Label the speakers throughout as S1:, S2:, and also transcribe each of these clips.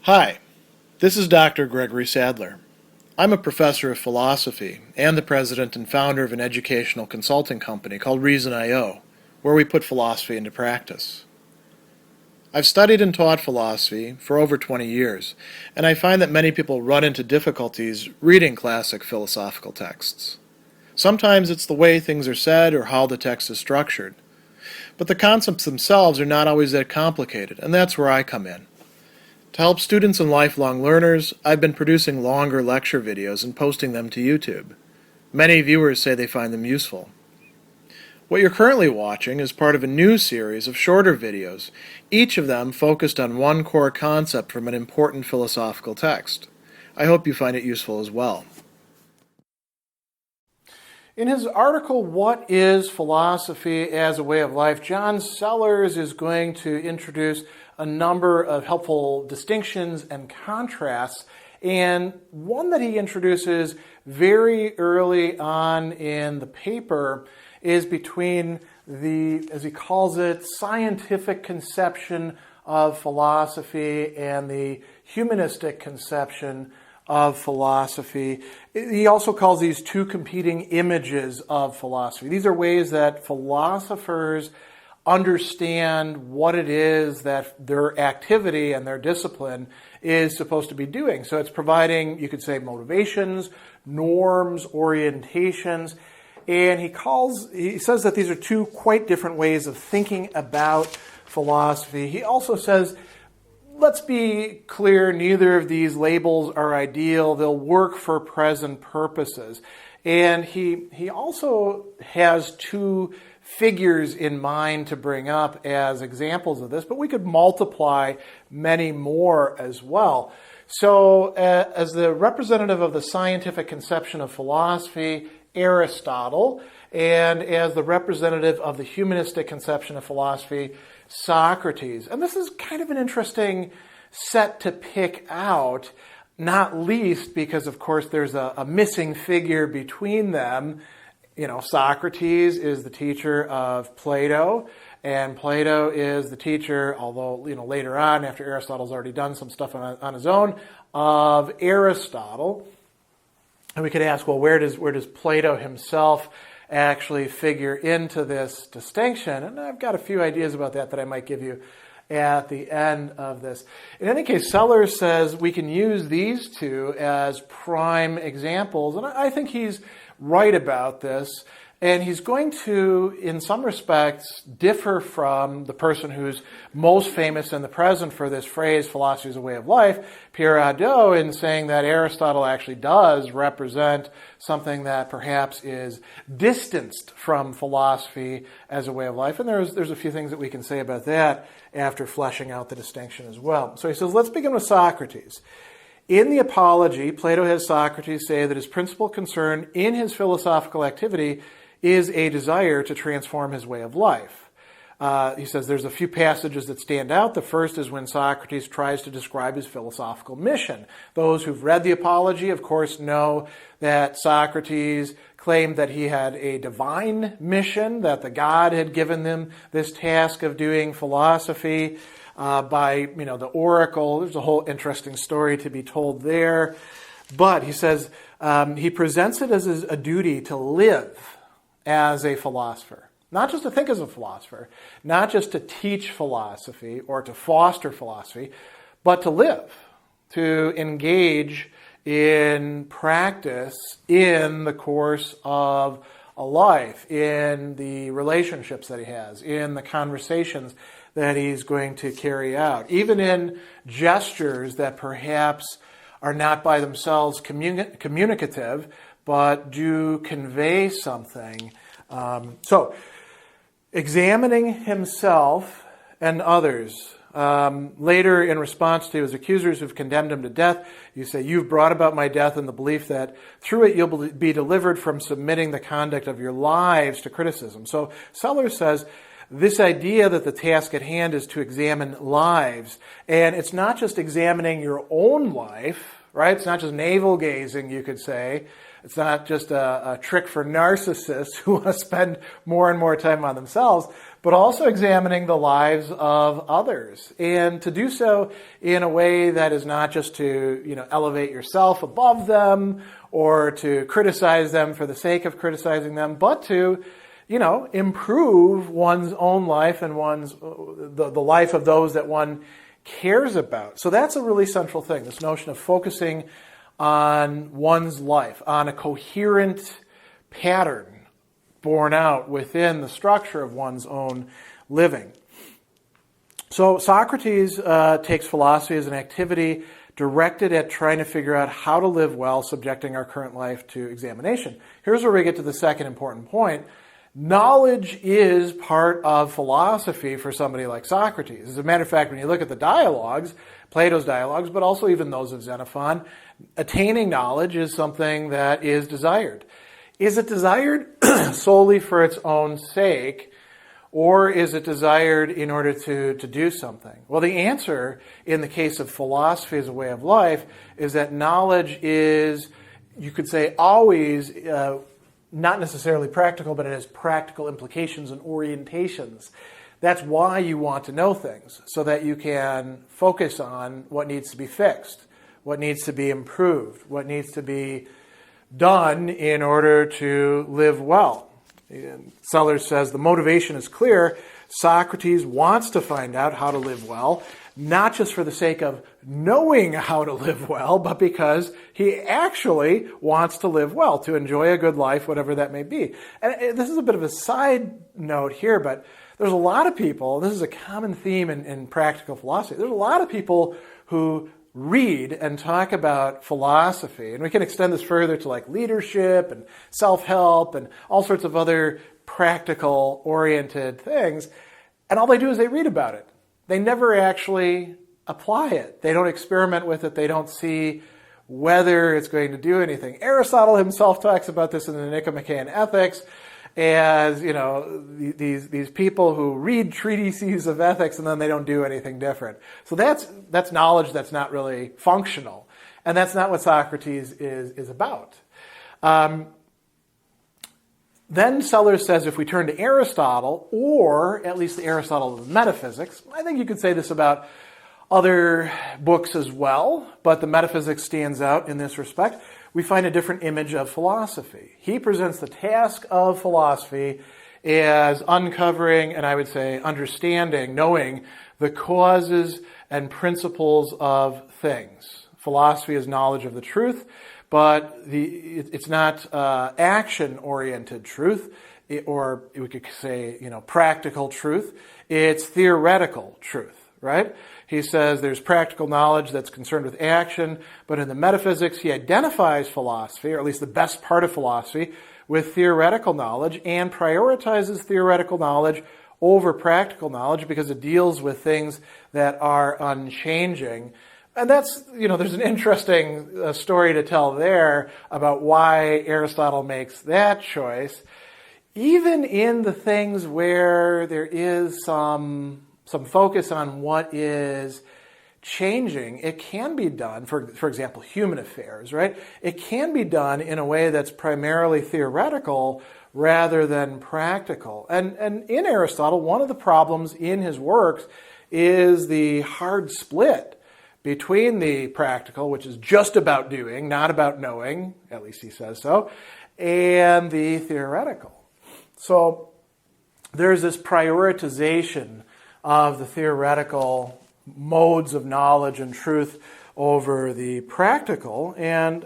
S1: Hi, this is Dr. Gregory Sadler. I'm a professor of philosophy and the president and founder of an educational consulting company called Reason.io, where we put philosophy into practice. I've studied and taught philosophy for over 20 years, and I find that many people run into difficulties reading classic philosophical texts. Sometimes it's the way things are said or how the text is structured. But the concepts themselves are not always that complicated, and that's where I come in. To help students and lifelong learners, I've been producing longer lecture videos and posting them to YouTube. Many viewers say they find them useful. What you're currently watching is part of a new series of shorter videos, each of them focused on one core concept from an important philosophical text. I hope you find it useful as well. In his article, What is Philosophy as a Way of Life?, John Sellars is going to introduce a number of helpful distinctions and contrasts, and one that he introduces very early on in the paper is between the, as he calls it, scientific conception of philosophy and the humanistic conception of philosophy. He also calls these two competing images of philosophy. These are ways that philosophers understand what it is that their activity and their discipline is supposed to be doing. So it's providing, you could say, motivations, norms, orientations. And he says that these are two quite different ways of thinking about philosophy. He also says, let's be clear, neither of these labels are ideal. They'll work for present purposes. And he also has two figures in mind to bring up as examples of this, but we could multiply many more as well. So as the representative of the scientific conception of philosophy, Aristotle, and as the representative of the humanistic conception of philosophy, Socrates. And this is kind of an interesting set to pick out, not least because, of course, there's a missing figure between them. You know, Socrates is the teacher of Plato, and Plato is the teacher, although, you know, later on, after Aristotle's already done some stuff on his own, of Aristotle. And we could ask, well, where does Plato himself actually figure into this distinction? And I've got a few ideas about that I might give you at the end of this. In any case, Sellars says we can use these two as prime examples, and I think he's right about this. And he's going to, in some respects, differ from the person who's most famous in the present for this phrase, philosophy is a way of life, Parrhesia, in saying that Aristotle actually does represent something that perhaps is distanced from philosophy as a way of life. And there's a few things that we can say about that after fleshing out the distinction as well. So he says, let's begin with Socrates. In the Apology, Plato has Socrates say that his principal concern in his philosophical activity is a desire to transform his way of life. He says there's a few passages that stand out. The first is when Socrates tries to describe his philosophical mission. Those who've read the Apology, of course, know that Socrates claimed that he had a divine mission, that the God had given them this task of doing philosophy by, the oracle. There's a whole interesting story to be told there. But he says he presents it as a duty to live as a philosopher. Not just to think as a philosopher, not just to teach philosophy or to foster philosophy, but to live, to engage in practice in the course of a life, in the relationships that he has, in the conversations that he's going to carry out, even in gestures that perhaps are not by themselves communicative, but do convey something. So, examining himself and others. Later, in response to his accusers who've condemned him to death, you say, you've brought about my death in the belief that through it you'll be delivered from submitting the conduct of your lives to criticism. So, Sellars says, this idea that the task at hand is to examine lives, and it's not just examining your own life, right? It's not just navel gazing, you could say. It's not just a trick for narcissists who want to spend more and more time on themselves, but also examining the lives of others. And to do so in a way that is not just to, elevate yourself above them or to criticize them for the sake of criticizing them, but to, improve one's own life and the life of those that one cares about. So that's a really central thing, this notion of focusing on one's life, on a coherent pattern borne out within the structure of one's own living. So Socrates takes philosophy as an activity directed at trying to figure out how to live well, subjecting our current life to examination. Here's where we get to the second important point. Knowledge is part of philosophy for somebody like Socrates. As a matter of fact, when you look at the dialogues, Plato's dialogues, but also even those of Xenophon, attaining knowledge is something that is desired. Is it desired solely for its own sake, or is it desired in order to do something? Well, the answer in the case of philosophy as a way of life is that knowledge is, you could say, always not necessarily practical, but it has practical implications and orientations. That's why you want to know things, so that you can focus on what needs to be fixed, what needs to be improved, what needs to be done in order to live well. Sellars says the motivation is clear. Socrates wants to find out how to live well, not just for the sake of knowing how to live well, but because he actually wants to live well, to enjoy a good life, whatever that may be. And this is a bit of a side note here, but there's a lot of people, this is a common theme in practical philosophy, there's a lot of people who read and talk about philosophy, and we can extend this further to like leadership and self-help and all sorts of other practical-oriented things, and all they do is they read about it. They never actually apply it. They don't experiment with it. They don't see whether it's going to do anything. Aristotle himself talks about this in the Nicomachean Ethics as, these people who read treatises of ethics and then they don't do anything different. So that's knowledge that's not really functional. And that's not what Socrates is about. Then Sellars says if we turn to Aristotle, or at least the Aristotle of metaphysics, I think you could say this about other books as well, but the metaphysics stands out in this respect. We find a different image of philosophy. He presents the task of philosophy as uncovering, and I would say understanding, knowing the causes and principles of things. Philosophy is knowledge of the truth, but it's not action-oriented truth, or we could say, practical truth. It's theoretical truth, right? He says there's practical knowledge that's concerned with action, but in the metaphysics, he identifies philosophy, or at least the best part of philosophy, with theoretical knowledge and prioritizes theoretical knowledge over practical knowledge because it deals with things that are unchanging. And that's, there's an interesting story to tell there about why Aristotle makes that choice. Even in the things where there is some focus on what is changing, it can be done, for example, human affairs, right? It can be done in a way that's primarily theoretical rather than practical. And in Aristotle, one of the problems in his works is the hard split between the practical, which is just about doing, not about knowing, at least he says so, and the theoretical. So there's this prioritization of the theoretical modes of knowledge and truth over the practical, and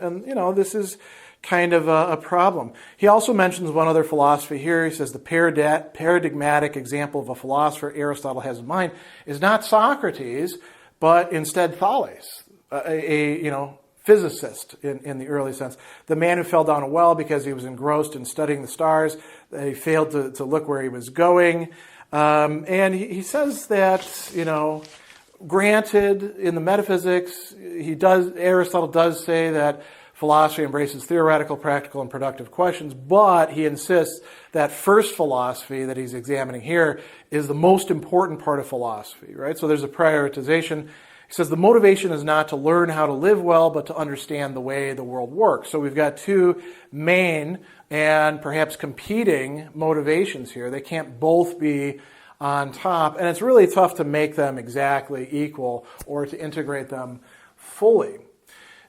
S1: this is kind of a problem. He also mentions one other philosophy here. He says the paradigmatic example of a philosopher Aristotle has in mind is not Socrates, but instead Thales, a physicist in the early sense. The man who fell down a well because he was engrossed in studying the stars. He failed to look where he was going. And he says that, granted, in the metaphysics, Aristotle does say that philosophy embraces theoretical, practical, and productive questions, but he insists that first philosophy that he's examining here is the most important part of philosophy, right? So there's a prioritization. He says the motivation is not to learn how to live well, but to understand the way the world works. So we've got two main and perhaps competing motivations here. They can't both be on top, and it's really tough to make them exactly equal or to integrate them fully.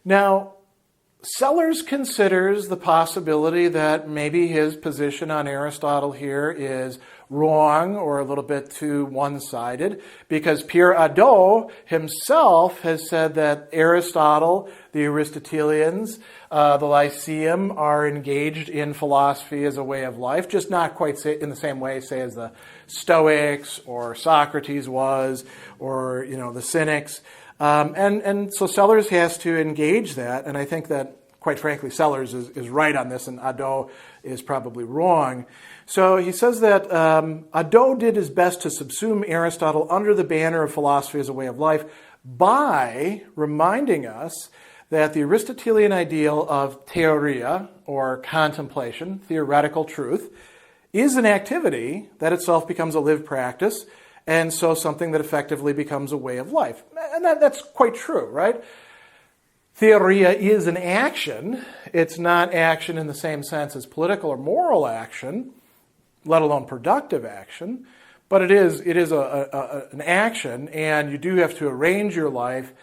S1: Now, Sellars considers the possibility that maybe his position on Aristotle here is wrong or a little bit too one-sided, because Pierre Hadot himself has said that Aristotle, the Aristotelians, the Lyceum are engaged in philosophy as a way of life, just not quite in the same way, say, as the Stoics or Socrates was, or the Cynics. And so Sellars has to engage that, and I think that, quite frankly, Sellars is right on this, and Hadot is probably wrong. So he says that Hadot did his best to subsume Aristotle under the banner of philosophy as a way of life by reminding us that the Aristotelian ideal of theoria, or contemplation, theoretical truth, is an activity that itself becomes a lived practice, and so something that effectively becomes a way of life. And that's quite true, right? Theoria is an action. It's not action in the same sense as political or moral action, let alone productive action, but it is an action, and you do have to arrange your life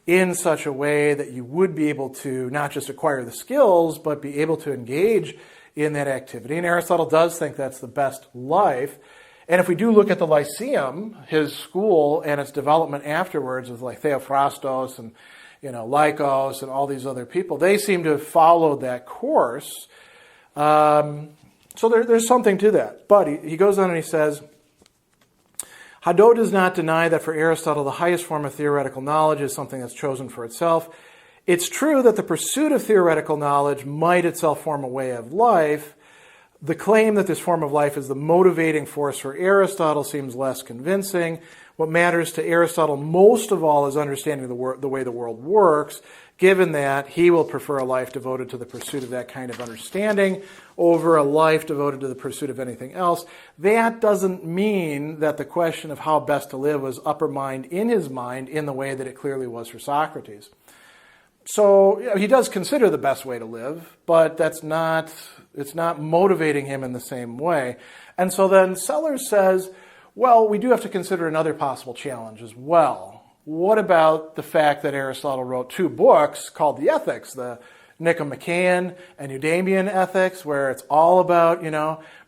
S1: in such a way that you would be able to not just acquire the skills, but be able to engage in that activity. And Aristotle does think that's the best life. And if we do look at the Lyceum, his school, and its development afterwards with like Theophrastos and Lycos and all these other people, they seem to have followed that course. So there's something to that. But he goes on and he says, Hadot does not deny that for Aristotle the highest form of theoretical knowledge is something that's chosen for itself. It's true that the pursuit of theoretical knowledge might itself form a way of life. The claim that this form of life is the motivating force for Aristotle seems less convincing. What matters to Aristotle most of all is understanding the way the world works, given that he will prefer a life devoted to the pursuit of that kind of understanding over a life devoted to the pursuit of anything else. That doesn't mean that the question of how best to live was upper mind in his mind in the way that it clearly was for Socrates. So he does consider the best way to live, but it's not motivating him in the same way. And so then Sellars says, well, we do have to consider another possible challenge as well. What about the fact that Aristotle wrote two books called the Ethics, the Nicomachean and Eudemian Ethics, where it's all about,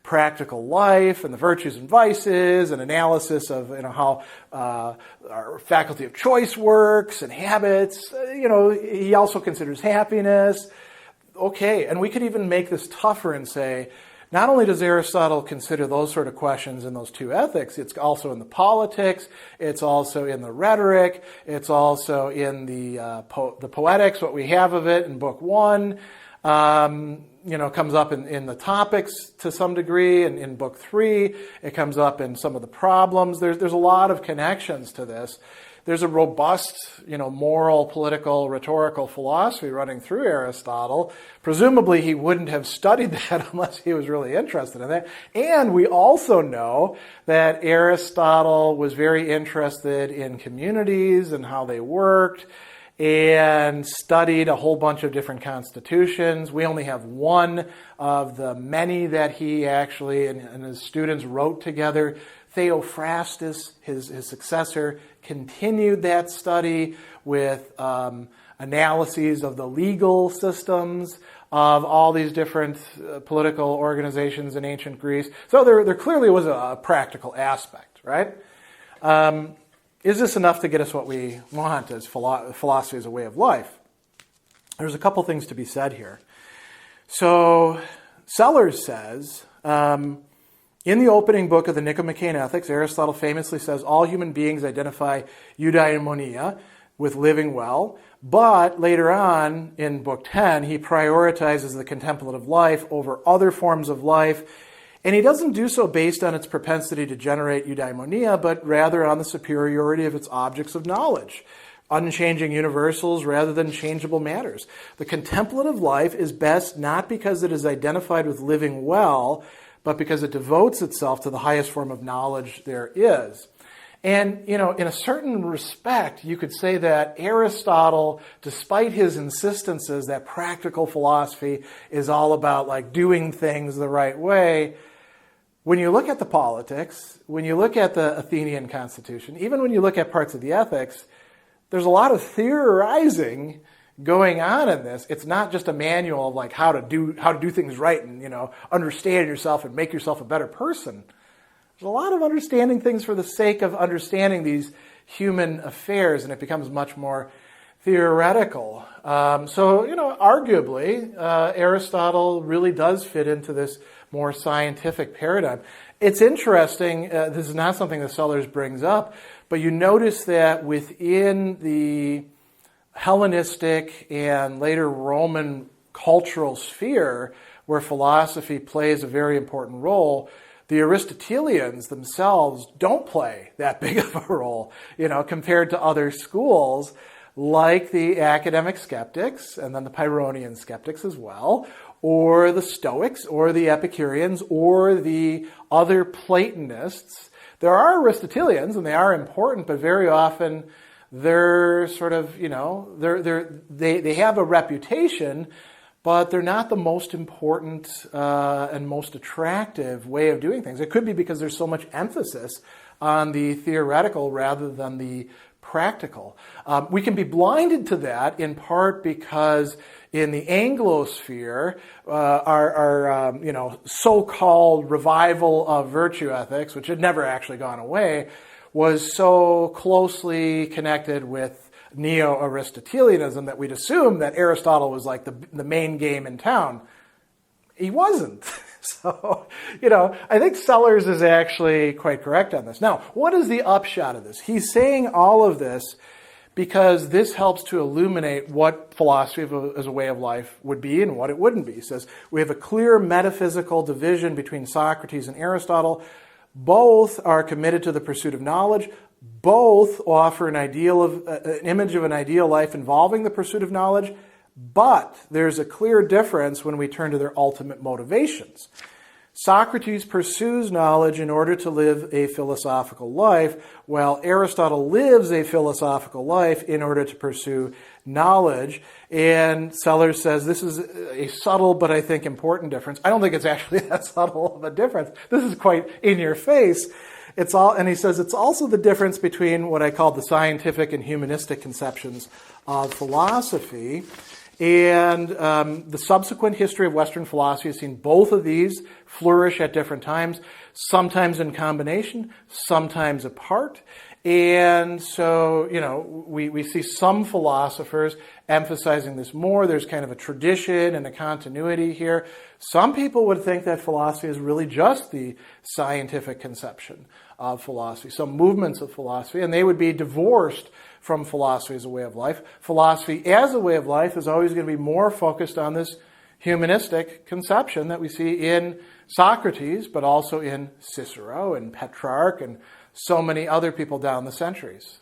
S1: practical life and the virtues and vices and analysis of, how our faculty of choice works and habits. He also considers happiness. Okay, and we could even make this tougher and say, not only does Aristotle consider those sort of questions in those two ethics, it's also in the politics, it's also in the rhetoric, it's also in the poetics, what we have of it in Book 1, comes up in the topics to some degree, and in Book 3, it comes up in some of the problems. There's a lot of connections to this. There's a robust, moral, political, rhetorical philosophy running through Aristotle. Presumably, he wouldn't have studied that unless he was really interested in that. And we also know that Aristotle was very interested in communities and how they worked, and studied a whole bunch of different constitutions. We only have one of the many that he actually and his students wrote together. Theophrastus, his successor, continued that study with analyses of the legal systems of all these different political organizations in ancient Greece. So there clearly was a practical aspect, right? Is this enough to get us what we want as philosophy as a way of life? There's a couple things to be said here. So Sellars says, in the opening book of the Nicomachean Ethics, Aristotle famously says all human beings identify eudaimonia with living well, but later on in Book 10, he prioritizes the contemplative life over other forms of life, and he doesn't do so based on its propensity to generate eudaimonia, but rather on the superiority of its objects of knowledge, unchanging universals rather than changeable matters. The contemplative life is best not because it is identified with living well, but because it devotes itself to the highest form of knowledge there is. And, in a certain respect, you could say that Aristotle, despite his insistences that practical philosophy is all about like doing things the right way, when you look at the politics, when you look at the Athenian constitution, even when you look at parts of the ethics, there's a lot of theorizing going on in this. It's not just a manual of like how to do things right and, understand yourself and make yourself a better person. There's a lot of understanding things for the sake of understanding these human affairs, and it becomes much more theoretical. Arguably, Aristotle really does fit into this more scientific paradigm. It's interesting, this is not something that Sellars brings up, but you notice that within the Hellenistic and later Roman cultural sphere, where philosophy plays a very important role, the Aristotelians themselves don't play that big of a role, compared to other schools like the academic skeptics and then the Pyrrhonian skeptics as well, or the Stoics or the Epicureans or the other Platonists. There are Aristotelians and they are important, but very often they're sort of, they have a reputation, but they're not the most important and most attractive way of doing things. It could be because there's so much emphasis on the theoretical rather than the practical. We can be blinded to that in part because in the Anglosphere, our so-called revival of virtue ethics, which had never actually gone away, was so closely connected with Neo-Aristotelianism that we'd assume that Aristotle was like the main game in town. He wasn't. So, I think Sellars is actually quite correct on this. Now, what is the upshot of this? He's saying all of this because this helps to illuminate what philosophy as a way of life would be and what it wouldn't be. He says, we have a clear metaphysical division between Socrates and Aristotle. Both are committed to the pursuit of knowledge. Both offer an image of an ideal life involving the pursuit of knowledge, but there's a clear difference when we turn to their ultimate motivations. Socrates pursues knowledge in order to live a philosophical life, while Aristotle lives a philosophical life in order to pursue knowledge. And Sellars says this is a subtle but I think important difference. I don't think it's actually that subtle of a difference. This is quite in your face. And he says it's also the difference between what I call the scientific and humanistic conceptions of philosophy. And the subsequent history of Western philosophy has seen both of these flourish at different times, sometimes in combination, sometimes apart. And so, we see some philosophers emphasizing this more. There's kind of a tradition and a continuity here. Some people would think that philosophy is really just the scientific conception of philosophy, some movements of philosophy, and they would be divorced from philosophy as a way of life. Philosophy as a way of life is always going to be more focused on this humanistic conception that we see in Socrates, but also in Cicero and Petrarch and so many other people down the centuries.